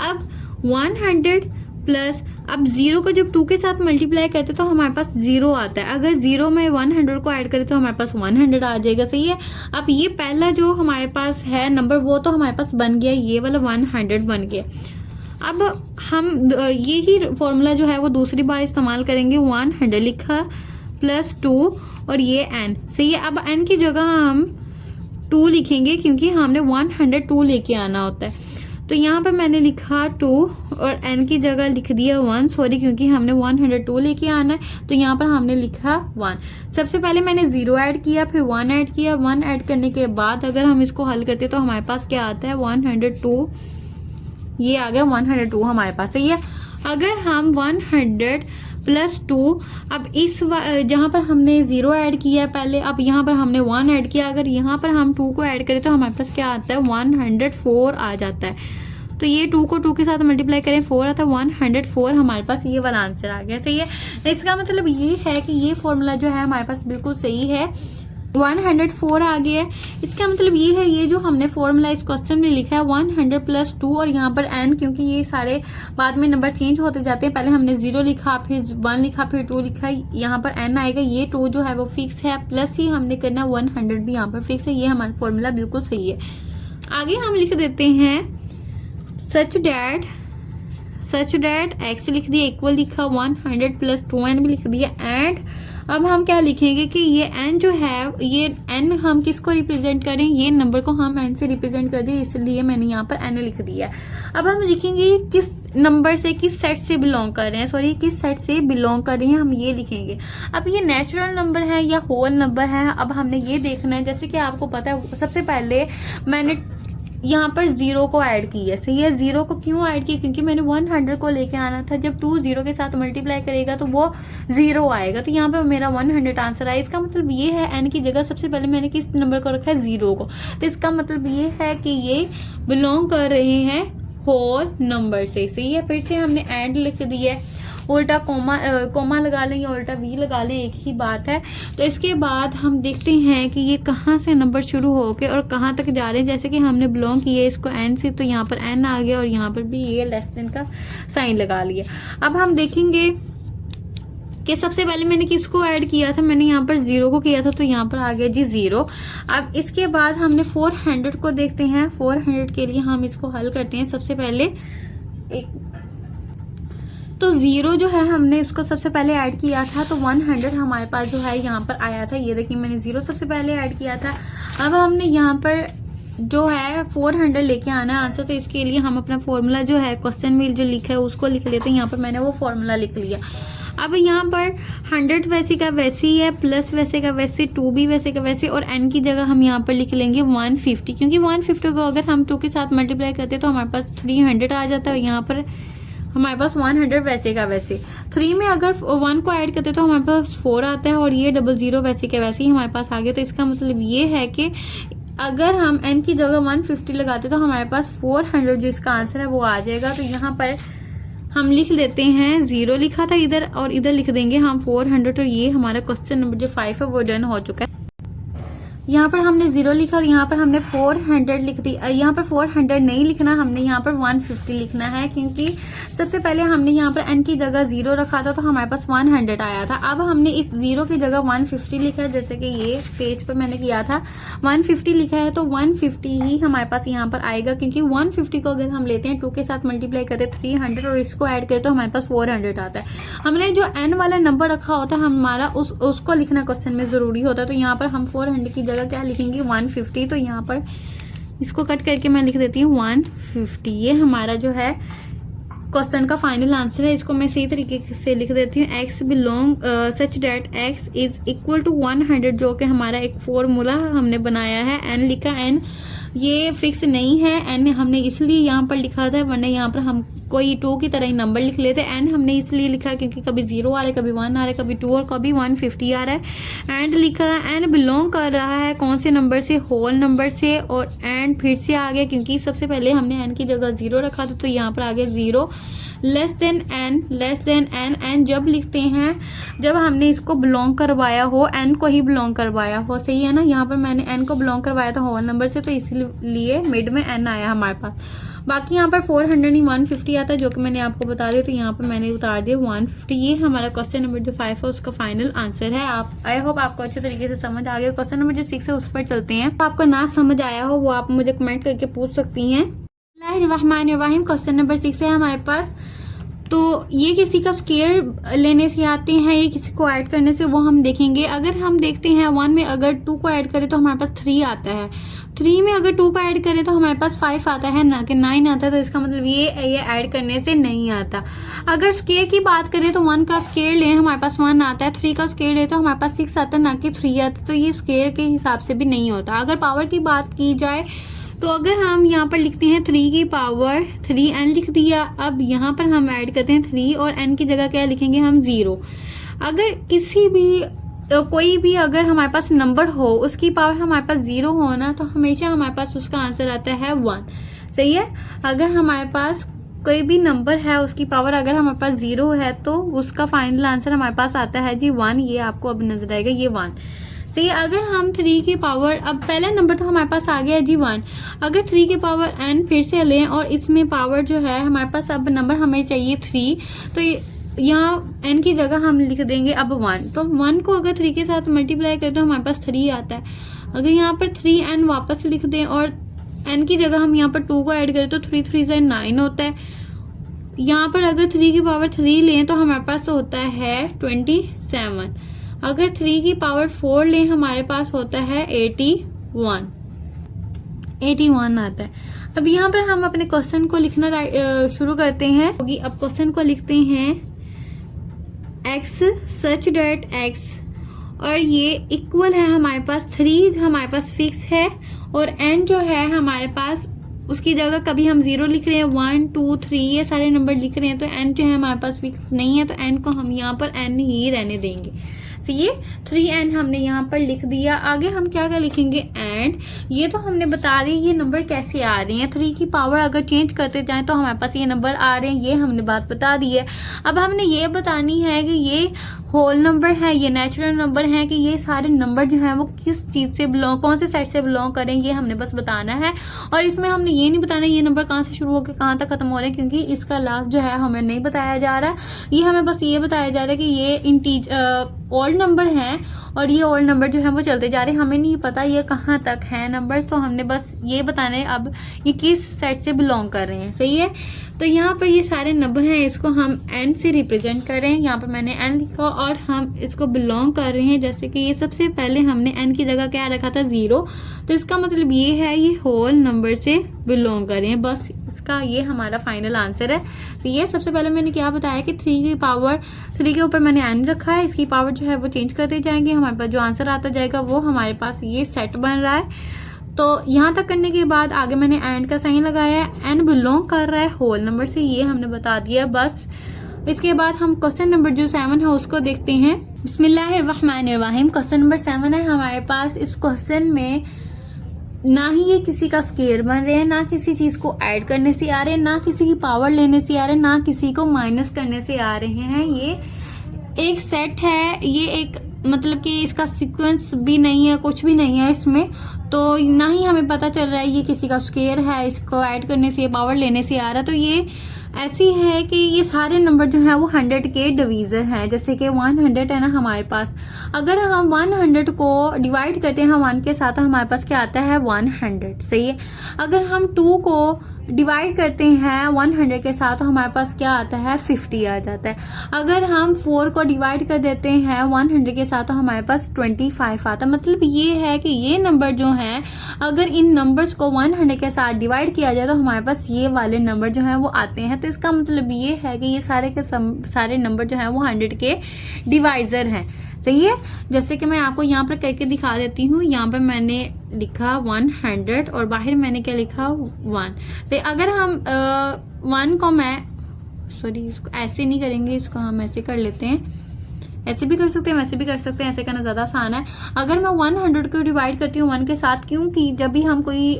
अब 100 प्लस, अब 0 को जब 2 के साथ मल्टीप्लाई करते तो हमारे पास 0 आता है। अगर 0 में 100 को ऐड करें तो हमारे पास 100 आ जाएगा। सही है। अब ये पहला जो हमारे पास है नंबर वो तो हमारे पास बन गया, ये वाला 100 बन गया। अब हम यही फॉर्मूला जो है वो दूसरी बार इस्तेमाल करेंगे। 100 लिखा प्लस 2 और ये n। सही है। अब n की जगह हम 2 लिखेंगे क्योंकि हमने 102 लेके आना होता है। तो यहाँ पर मैंने लिखा 2 और n की जगह लिख दिया 1, सॉरी, क्योंकि हमने 102 लेके आना है। तो यहाँ पर हमने लिखा 1। सबसे पहले मैंने 0 ऐड किया, फिर 1 ऐड किया। 1 ऐड करने के बाद अगर हम इसको हल करते तो हमारे पास क्या आता है 102, ये आ गया 102 हमारे पास। सही है। अगर हम 100 प्लस 2, अब इस जहाँ पर हमने 0 ऐड किया है पहले, अब यहाँ पर हमने 1 ऐड किया। अगर यहाँ पर हम 2 को ऐड करें तो हमारे पास क्या आता है 104 आ जाता है। तो ये 2 को 2 के साथ मल्टीप्लाई करें 4 आता है, 104 हमारे पास ये वाला आंसर आ गया। सही है। इसका मतलब ये है कि ये फॉर्मूला जो है हमारे पास बिल्कुल सही है, 104 आ गया है। इसका मतलब ये है, ये जो हमने फॉर्मूला इस क्वेश्चन में लिखा है 100 प्लस 2 और यहाँ पर n, क्योंकि ये सारे बाद में नंबर चेंज होते जाते हैं। पहले हमने 0 लिखा, फिर 1 लिखा, फिर 2 लिखा, यहाँ पर n आएगा। ये 2 जो है वो फिक्स है, प्लस ही हमने करना 100 भी यहाँ पर फिक्स है। ये हमारा फॉर्मूला बिल्कुल सही है। आगे हम लिख देते हैं सच डैट एक्स लिख दिया, इक्वल लिखा 100 प्लस 2n भी लिख दिया। एंड अब हम क्या लिखेंगे कि ये n जो है, ये n हम किसको रिप्रेजेंट करें, ये नंबर को हम n से रिप्रेजेंट कर दिए, इसलिए मैंने यहाँ पर n लिख दिया। अब हम लिखेंगे किस नंबर से, किस सेट से बिलोंग कर रहे हैं, सॉरी किस सेट से बिलोंग कर रहे हैं, हम ये लिखेंगे। अब ये नेचुरल नंबर है या होल नंबर है, अब हमने ये देखना है। जैसे कि आपको पता है, सबसे पहले मैंने यहाँ पर 0 को ऐड किया। सही है। 0 को क्यों ऐड किया, क्योंकि मैंने 100 को लेके आना था। जब 2 0 के साथ मल्टीप्लाई करेगा तो वो 0 आएगा, तो यहाँ पे मेरा 100 आंसर आया। इसका मतलब ये है n की जगह सबसे पहले मैंने किस नंबर को रखा है 0 को, तो इसका मतलब ये है कि ये बिलोंग कर रहे हैं होल नंबर से। सही है। फिर से हमने एंड लिख दिया है, उल्टा कोमा लगा लें या उल्टा वी लगा लें, एक ही बात है। तो इसके बाद हम देखते हैं कि ये कहाँ से नंबर शुरू होके और कहाँ तक जा रहे हैं। जैसे कि हमने बिलोंग किया इसको n से, तो यहाँ पर n आ गया और यहाँ पर भी ये लेस देन का साइन लगा लिया। अब हम देखेंगे कि सबसे पहले मैंने किसको ऐड किया था, मैंने यहाँ पर 0 को किया था, तो यहाँ पर आ गया जी 0। अब इसके बाद हमने 400 को देखते हैं। 400 के लिए हम इसको हल करते हैं। सबसे पहले तो 0 जो है हमने इसको सबसे पहले ऐड किया था, तो 100 हमारे पास जो है यहाँ पर आया था। ये देखिए मैंने 0 सबसे पहले ऐड किया था। अब हमने यहाँ पर जो है 400 लेके आना है आंसर, तो इसके लिए हम अपना फॉर्मूला जो है क्वेश्चन में जो लिखा है उसको लिख लेते हैं। यहाँ पर मैंने वो फॉर्मूला लिख लिया। अब यहाँ पर 100 वैसे का वैसे ही है, प्लस वैसे का वैसे, 2 भी वैसे का वैसे, और n की जगह हम यहाँ पर लिख लेंगे 150, क्योंकि 150 को अगर हम 2 के साथ मल्टीप्लाई करते हैं तो हमारे पास 300 आ जाता है। यहाँ पर हमारे पास 100 वैसे का वैसे, 3 में अगर 1 को ऐड करते तो हमारे पास 4 आता है, और ये 00 वैसे के वैसे ही हमारे पास आ गया। तो इसका मतलब ये है कि अगर हम n की जगह 150 लगाते तो हमारे पास 400 जो इसका आंसर है वो आ जाएगा। तो यहाँ पर हम लिख लेते हैं 0 लिखा था इधर, और इधर लिख देंगे हम 400। तो ये हमारा क्वेश्चन नंबर जो 5 है वो डन हो चुका है। यहाँ पर हमने 0 लिखा और यहाँ पर हमने 400 लिख दी। यहाँ पर 400 नहीं लिखना, हमने यहाँ पर 150 लिखना है, क्योंकि सबसे पहले हमने यहाँ पर n की जगह 0 रखा था तो हमारे पास 100 आया था। अब हमने इस 0 की जगह 150 लिखा है, जैसे कि ये पेज पर मैंने किया था 150 लिखा है, तो 150 ही हमारे पास यहाँ पर आएगा, क्योंकि 150 को अगर हम लेते हैं 2 के साथ मल्टीप्लाई करते हैं 300 और इसको ऐड करें तो हमारे पास 400 आता है। हमने जो n वाला नंबर रखा होता है हमारा उसको लिखना क्वेश्चन में ज़रूरी होता है। तो यहाँ पर हम 400 की जगह क्या लिखेंगे 150। तो यहाँ पर इसको कट करके मैं लिख देती हूँ 150। ये हमारा जो है क्वेश्चन का फाइनल आंसर है। इसको मैं सही तरीके से लिख देती हूँ, x belong such that x is equal to 100, जो कि हमारा एक फॉर्मूला हमने बनाया है। n लिखा, n ये फिक्स नहीं है, n हमने इसलिए यहाँ पर लिखा था, वरना यहाँ पर हम कोई 2 की तरह ही नंबर लिख लेते। n हमने इसलिए लिखा क्योंकि कभी 0 आ रहा है, कभी 1 आ रहा है, कभी 2 और कभी 150 आ रहा है। एंड लिखा है, n बिलोंग कर रहा है कौन से नंबर से, होल नंबर से, और एंड फिर से आ गया क्योंकि सबसे पहले हमने n की जगह 0 रखा था, तो यहाँ पर आ गया 0 लेस देन n। n जब लिखते हैं जब हमने इसको बिलोंग करवाया हो, n को ही बिलोंग करवाया हो, सही है ना। यहाँ पर मैंने n को बिलोंग करवाया था होल नंबर से, तो इसलिए मिड में n आया हमारे पास। बाकी यहाँ पर 400 नहीं 150 आता है, जो कि मैंने आपको बता दिया। तो यहाँ पर मैंने उतार दिया 150। ये हमारा क्वेश्चन नंबर जो 5 है उसका फाइनल आंसर है। आप आई होप आपको अच्छे तरीके से समझ आ गया। क्वेश्चन नंबर जो 6 है उस पर चलते हैं। तो आपको ना समझ आया हो वो आप मुझे कमेंट करके पूछ सकती हैं। बिस्मिल्लाहिर्रहमानिर्रहीम, क्वेश्चन नंबर 6 है हमारे पास। तो ये किसी का स्क्वायर लेने से आते हैं, ये किसी को ऐड करने से, वो हम देखेंगे। अगर हम देखते हैं 1 में अगर 2 को ऐड करें तो हमारे पास 3 आता है, 3 में अगर 2 को ऐड करें तो हमारे पास 5 आता है, ना कि 9 आता है। तो इसका मतलब ये ऐड करने से नहीं आता। अगर स्क्वायर की बात करें तो 1 का स्क्वायर लें हमारे पास 1 आता है, 3 का स्क्वायर लें तो हमारे पास 6 आता है, ना कि 3 आता है। तो ये स्क्वायर के हिसाब से भी नहीं होता। अगर पावर की बात की जाए तो अगर हम यहाँ पर लिखते हैं 3 की पावर 3n लिख दिया। अब यहाँ पर हम ऐड करते हैं 3 और n की जगह क्या लिखेंगे हम 0। अगर किसी भी कोई भी अगर हमारे पास नंबर हो उसकी पावर हमारे पास 0 हो ना, तो हमेशा हमारे पास उसका आंसर आता है 1, सही है। अगर हमारे पास कोई भी नंबर है उसकी पावर अगर हमारे पास 0 है तो उसका फाइनल आंसर हमारे पास आता है जी 1। ये आपको अब नजर आएगा, ये 1, सही। अगर हम 3 की पावर, अब पहला नंबर तो हमारे पास आ गया जी 1। अगर 3 की पावर n फिर से लें और इसमें पावर जो है हमारे पास अब नंबर हमें चाहिए 3, तो यहाँ n की जगह हम लिख देंगे अब 1। तो 1 को अगर 3 के साथ मल्टीप्लाई करें तो हमारे पास 3 आता है। अगर यहाँ पर 3n वापस लिख दें और n की जगह हम यहाँ पर 2 को ऐड करें तो 3 3 से 9 होता है। यहाँ पर अगर 3 की पावर 3 लें तो हमारे पास होता है 27। अगर 3 की पावर 4 लें हमारे पास होता है 81 आता है। अब यहाँ पर हम अपने क्वेश्चन को लिखना शुरू करते हैं। अब क्वेश्चन को लिखते हैं x सच डैट x, और ये इक्वल है हमारे पास 3 हमारे पास फिक्स है, और n जो है हमारे पास उसकी जगह कभी हम 0 लिख रहे हैं, 1 2 3 ये सारे नंबर लिख रहे हैं, तो n जो है हमारे पास फिक्स नहीं है, तो n को हम यहाँ पर n ही रहने देंगे। तो ये 3n हमने यहाँ पर लिख दिया। आगे हम क्या क्या लिखेंगे, एंड ये तो हमने बता दी ये नंबर कैसे आ रहे हैं। 3 की पावर अगर चेंज करते जाएं तो हमारे पास ये नंबर आ रहे हैं, ये हमने बात बता दी है। अब हमने ये बतानी है कि ये होल नंबर है, ये नेचुरल नंबर है, कि ये सारे नंबर जो हैं वो किस चीज़ से बिलोंग, कौन से सेट से बिलोंग करें, ये हमने बस बताना है। और इसमें हमने ये नहीं बताना ये नंबर कहाँ से शुरू होकर कहाँ तक खत्म हो रहे हैं, क्योंकि इसका लास्ट जो है हमें नहीं बताया जा रहा है। ये हमें बस ये बताया जा रहा है कि ये ऑल नंबर हैं और ये ऑल नंबर जो है वो चलते जा रहे हैं। हमें नहीं पता ये कहाँ तक है नंबर, तो हमने बस ये बताना है अब ये किस सेट से बिलोंग कर रहे हैं, सही है। तो यहाँ पर ये सारे नंबर हैं, इसको हम n से रिप्रेजेंट कर रहे हैं। यहाँ पर मैंने n लिखा और हम इसको बिलोंग कर रहे हैं। जैसे कि ये सबसे पहले हमने n की जगह क्या रखा था 0, तो इसका मतलब ये है ये होल नंबर से बिलोंग कर रहे हैं। बस इसका ये हमारा फाइनल आंसर है। तो ये सबसे पहले मैंने क्या बताया कि 3 की पावर 3 के ऊपर मैंने n रखा है, इसकी पावर जो है वो चेंज करते जाएंगे, हमारे पास जो आंसर आता जाएगा वो हमारे पास ये सेट बन रहा है। तो यहाँ तक करने के बाद आगे मैंने एंड का साइन लगाया है, n बिलोंग कर रहा है होल नंबर से, ये हमने बता दिया बस। इसके बाद हम क्वेश्चन नंबर जो 7 है उसको देखते हैं। बिस्मिल्लाहिर्रहमानिर्रहीम। क्वेश्चन नंबर 7 है हमारे पास। इस क्वेश्चन में ना ही ये किसी का स्केयर बन रहे हैं, ना किसी चीज़ को ऐड करने से आ रहे हैं, ना किसी की पावर लेने से आ रहे हैं, ना किसी को माइनस करने से आ रहे हैं। ये एक सेट है, ये एक मतलब कि इसका सीक्वेंस भी नहीं है, कुछ भी नहीं है इसमें। तो ना ही हमें पता चल रहा है ये किसी का स्क्वायर है, इसको ऐड करने से पावर लेने से आ रहा है। तो ये ऐसी है कि ये सारे नंबर जो हैं वो 100 के डिवीज़र हैं। जैसे कि 100 है ना हमारे पास, अगर हम 100 को डिवाइड करते हैं 1 के साथ तो हमारे पास क्या आता है 100, सही है। अगर हम 2 को डिवाइड करते हैं 100 के साथ तो हमारे पास क्या आता है 50 आ जाता है। अगर हम 4 को डिवाइड कर देते हैं 100 के साथ तो हमारे पास 25 आता है। मतलब ये है कि ये नंबर जो हैं अगर इन नंबर्स को 100 के साथ डिवाइड किया जाए तो हमारे पास ये वाले नंबर जो हैं वो आते हैं। तो इसका मतलब ये है कि ये सारे के सारे नंबर जो हैं वो 100 के डिवाइज़र हैं, सही है। जैसे कि मैं आपको यहाँ पर करके दिखा देती हूँ। यहाँ पर मैंने लिखा 100 और बाहर मैंने क्या लिखा 1। तो अगर हम 1 को मैं इसको ऐसे नहीं करेंगे, इसको हम ऐसे कर लेते हैं। ऐसे भी कर सकते हैं, वैसे भी कर सकते हैं, ऐसे करना ज़्यादा आसान है। अगर मैं 100 को डिवाइड करती हूँ 1 के साथ, क्योंकि जब भी हम कोई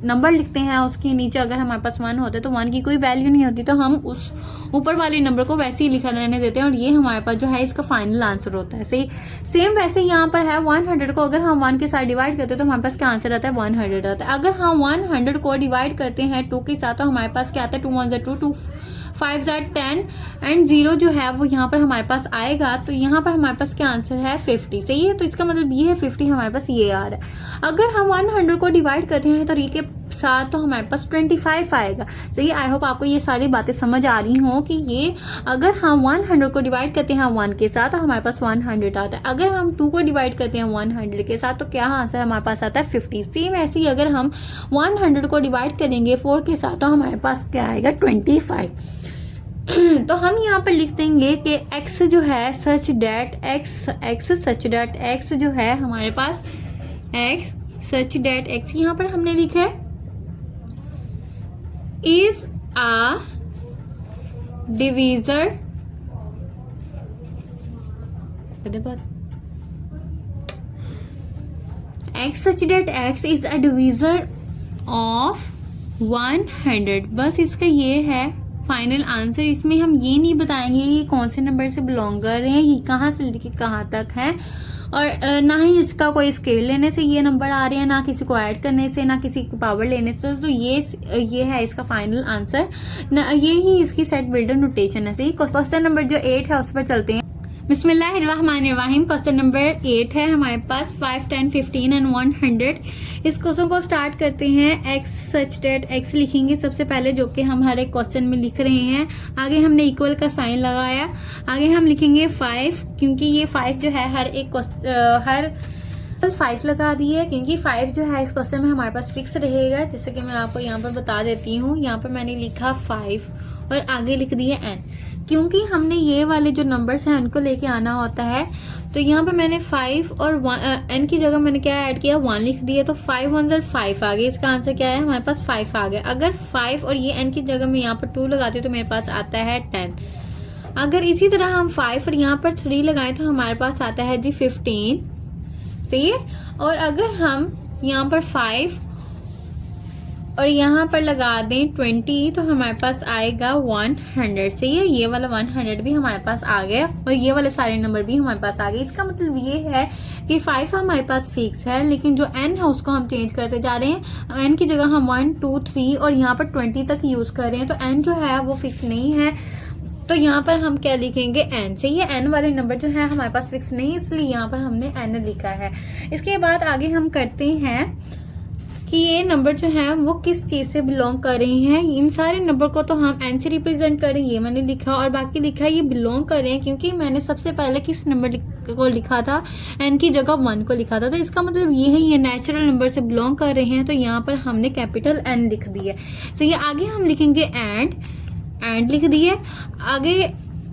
नंबर लिखते हैं उसके नीचे अगर हमारे पास 1 होता है तो 1 की कोई वैल्यू नहीं होती, तो हम उस ऊपर वाले नंबर को वैसे ही लिखा रहने देते हैं और ये हमारे पास जो है इसका फाइनल आंसर होता है, सही। सेम वैसे यहाँ पर है 100 को अगर हम 1 के साथ डिवाइड करते हैं तो हमारे पास क्या आंसर आता है 100 आता है। अगर हम 100 को डिवाइड करते हैं 2 के साथ तो हमारे पास क्या आता है 2 1 2 2 5 10 एंड 0 जो है वो यहाँ पर हमारे पास आएगा। तो यहाँ पर हमारे पास क्या आंसर है 50, सही है। तो इसका मतलब ये है 50 हमारे पास ये आ रहा है। अगर हम 100 को डिवाइड करते हैं तो के साथ तो हमारे पास 25 आएगा, सही। आई होप आपको ये सारी बातें समझ आ रही हों कि ये अगर हम 100 को डिवाइड करते हैं 1 के साथ तो हमारे पास 100 आता है। अगर हम 2 को डिवाइड करते हैं 100 के साथ तो क्या आंसर हमारे पास आता है 50। सेम ऐसे ही अगर हम 100 को डिवाइड करेंगे 4 के साथ तो हमारे पास क्या आएगा 25। तो हम यहाँ पर लिख देंगे कि x जो है सच डैट x जो है हमारे पास x सच डैट x यहाँ पर हमने लिखा है इज आ डिवीजर, बस x such that x is a divisor of 100। बस इसका ये है फाइनल आंसर। इसमें हम ये नहीं बताएंगे ये कौन से नंबर से बिलोंग कर रहे हैं, ये कहाँ से लेके कहाँ तक है, और ना ही इसका कोई स्केल लेने से ये नंबर आ रहे हैं, ना किसी को ऐड करने से, ना किसी की पावर लेने से। तो ये है इसका फाइनल आंसर। ये ही इसकी सेट बिल्डर नोटेशन है, सही। क्वेश्चन नंबर जो 8 है उस पर चलते हैं। बिस्मिल्लाहिर्रहमानिर्रहीम। क्वेश्चन नंबर 8 है हमारे पास 5 10 15 एंड 100। इस क्वेश्चन को स्टार्ट करते हैं। x सच डेट x लिखेंगे सबसे पहले, जो कि हम हर एक क्वेश्चन में लिख रहे हैं। आगे हमने इक्वल का साइन लगाया। आगे हम लिखेंगे 5, क्योंकि ये 5 जो है हर 5 लगा दी है, क्योंकि 5 जो है इस क्वेश्चन में हमारे पास फिक्स रहेगा। जैसे कि मैं आपको यहाँ पर बता देती हूँ। यहाँ पर मैंने लिखा 5 और आगे लिख दिया n, क्योंकि हमने ये वाले जो नंबर्स हैं उनको लेके आना होता है। तो यहाँ पर मैंने 5 और n की जगह मैंने क्या ऐड किया 1 लिख दिया, तो 5 1 5 आ गया। इसका आंसर क्या है हमारे पास 5 आ गया। अगर 5 और ये n की जगह मैं यहाँ पर 2 लगाती हूँ तो मेरे पास आता है 10। अगर इसी तरह हम 5 और यहाँ पर 3 लगाएं तो हमारे पास आता है जी 15, सही है। और अगर हम यहाँ पर 5 और यहाँ पर लगा दें 20 तो हमारे पास आएगा 100, सही है। ये वाला 100 भी हमारे पास आ गया और ये वाले सारे नंबर भी हमारे पास आ गए। इसका मतलब ये है कि 5 हमारे पास फिक्स है, लेकिन जो n है उसको हम चेंज करते जा रहे हैं। n की जगह हम 1 2 3 और यहाँ पर 20 तक यूज़ कर रहे हैं, तो n जो है वो फिक्स नहीं है। तो यहाँ पर हम क्या लिखेंगे n, सही है। n वाले नंबर जो है हमारे पास फिक्स नहीं, इसलिए यहाँ पर हमने n लिखा है। इसके बाद आगे हम करते हैं कि ये नंबर जो है वो किस चीज़ से बिलोंग कर रहे हैं। इन सारे नंबर को तो हम एन से रिप्रेजेंट करें, ये मैंने लिखा, और बाकी लिखा ये बिलोंग कर रहे हैं क्योंकि मैंने सबसे पहले किस नंबर को लिखा था, एन की जगह 1 को लिखा था। तो इसका मतलब ये है ये नेचुरल नंबर से बिलोंग कर रहे हैं, तो यहाँ पर हमने कैपिटल एन लिख दिया। तो ये आगे हम लिखेंगे एंड लिख दिए। आगे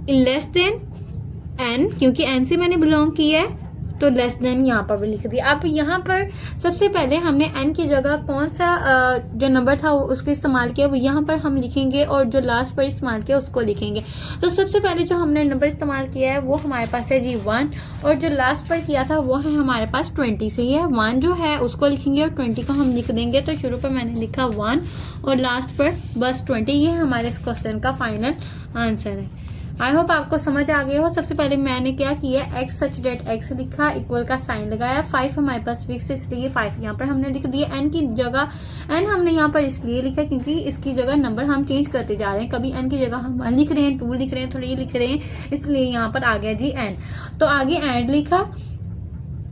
लेस देन एन, क्योंकि एन से मैंने बिलोंग किया है तो लेस देन यहाँ पर भी लिख दिया। अब यहाँ पर सबसे पहले हमने एन की जगह कौन सा जो नंबर था उसको इस्तेमाल किया वो यहाँ पर हम लिखेंगे, और जो लास्ट पर इस्तेमाल किया उसको लिखेंगे। तो सबसे पहले जो हमने नंबर इस्तेमाल किया है वो हमारे पास है जी 1, और जो लास्ट पर किया था वो है हमारे पास 20 से। ये 1 जो है उसको लिखेंगे और 20 को हम लिख देंगे। तो शुरू पर मैंने लिखा 1 और लास्ट पर बस 20। ये हमारे इस क्वेश्चन का फाइनल आंसर है। आई होप आपको समझ आ गया हो। सबसे पहले मैंने क्या किया, एक्स सच डेट एक्स लिखा, इक्वल का साइन लगाया, 5 हमारे पास फिक्स है इसलिए 5 यहाँ पर हमने लिख दिया। एन की जगह एन हमने यहाँ पर इसलिए लिखा क्योंकि इसकी जगह नंबर हम चेंज करते जा रहे हैं, कभी एन की जगह हम 1 लिख रहे हैं, 2 लिख रहे हैं, 3 लिख रहे हैं, इसलिए यहाँ पर आ गया जी एन। तो आगे एंड लिखा,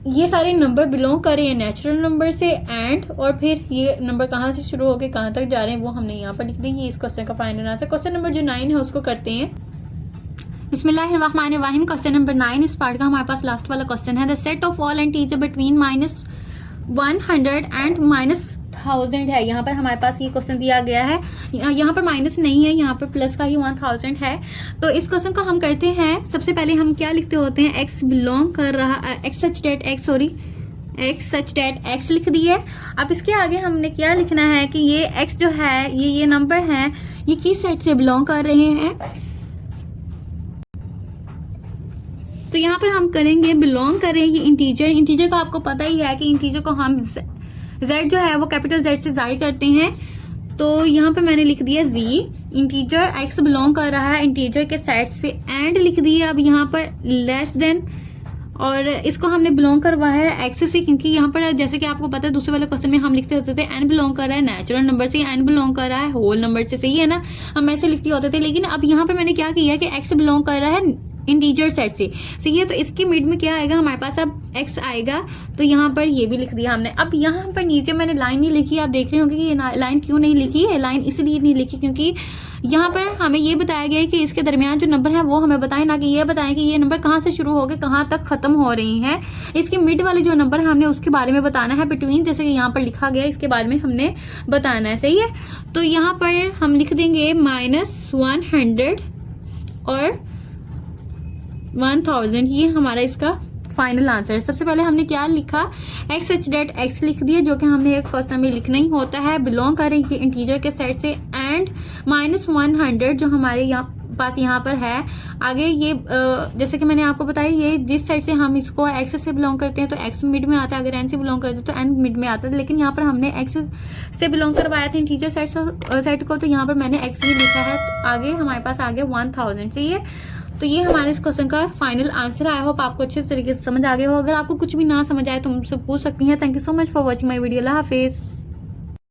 ये सारे नंबर बिलोंग कर रहे हैं नेचुरल नंबर से, एंड और फिर ये नंबर कहाँ से शुरू होकर कहाँ तक जा रहे हैं वो हमने यहाँ पर लिख दिया। ये इस क्वेश्चन का फाइनल आंसर। क्वेश्चन नंबर जो 9 है उसको करते हैं। बिस्मिल्लाहिर्रहमानिर्रहीम। क्वेश्चन नंबर 9 इस पार्ट का हमारे पास लास्ट वाला क्वेश्चन है। The set of all integer between -100 and -1000 है। यहाँ पर हमारे पास ये क्वेश्चन दिया गया है, यहाँ पर माइनस नहीं है, यहाँ पर प्लस का ही 1000 है। तो इस क्वेश्चन को हम करते हैं। सबसे पहले हम क्या लिखते होते हैं, एक्स बिलोंग कर रहा, एक्स सच डेट एक्स लिख दिए। अब इसके आगे हमने क्या लिखना है कि ये एक्स जो है, ये नंबर है, ये किस सेट से बिलोंग कर रहे हैं। तो यहाँ पर हम करेंगे बिलोंग करें ये इंटीजर का आपको पता ही है कि इंटीजर को हम z जो है वो कैपिटल Z से जाहिर करते हैं। तो यहाँ पे मैंने लिख दिया z, इंटीजर x बिलोंग कर रहा है इंटीजर के सेट से, एंड लिख दिया। अब यहाँ पर लेस देन, और इसको हमने बिलोंग करवाया है x से, क्योंकि यहाँ पर जैसे कि आपको पता है दूसरे वाले क्वेश्चन में हम लिखते होते थे n बिलोंग कर रहा है नेचुरल नंबर से, n बिलोंग कर रहा है होल नंबर से, सही है ना, हम ऐसे लिखते होते थे। लेकिन अब यहाँ पर मैंने क्या किया कि x बिलोंग कर रहा है इंटीजर सेट से, सही है। तो इसके मिड में क्या आएगा हमारे पास, अब x आएगा। तो यहाँ पर ये भी लिख दिया हमने। अब यहाँ पर नीचे मैंने लाइन नहीं लिखी, आप देख रहे होंगे कि ये लाइन क्यों नहीं लिखी है। लाइन इसलिए नहीं लिखी क्योंकि यहाँ पर हमें ये बताया गया है कि इसके दरमियान जो नंबर है वो हमें बताएं, ना कि ये बताएं कि ये नंबर कहाँ से शुरू हो गए कहाँ तक खत्म हो रही हैं। इसके मिड वाले जो नंबर है हमने उसके बारे में बताना है, बिटवीन जैसे कि यहाँ पर लिखा गया है इसके बारे में हमने बताना है, सही है। तो यहाँ पर हम लिख देंगे -100 और 1000, ये हमारा इसका फाइनल आंसर है। सबसे पहले हमने क्या लिखा, एक्स सच डेट एक्स लिख दिया, जो कि हमने एक क्वेश्चन में लिखना ही होता है, बिलोंग कर रही है इंटीजर के सेट से, एंड -100 जो हमारे यहाँ पर है। आगे ये जैसे कि मैंने आपको बताया, ये जिस साइड से हम इसको एक्स से बिलोंग करते हैं तो एक्स मिड में आता है, अगर एन से बिलोंग करते हैं तो एन मिड में आता है। लेकिन यहाँ पर हमने एक्स से बिलोंग करवाया था इंटीजर सेट को, तो यहाँ पर मैंने एक्स ही लिखा है। तो आगे हमारे पास आ गया 1000, सही है। तो ये हमारे इस क्वेश्चन का फाइनल आंसर। आई होप आपको अच्छे तरीके से समझ आ गया हो। अगर आपको कुछ भी ना समझ आए तो मुझसे पूछ सकती हैं। Thank you so much for watching my video. अल्लाह हाफिज़।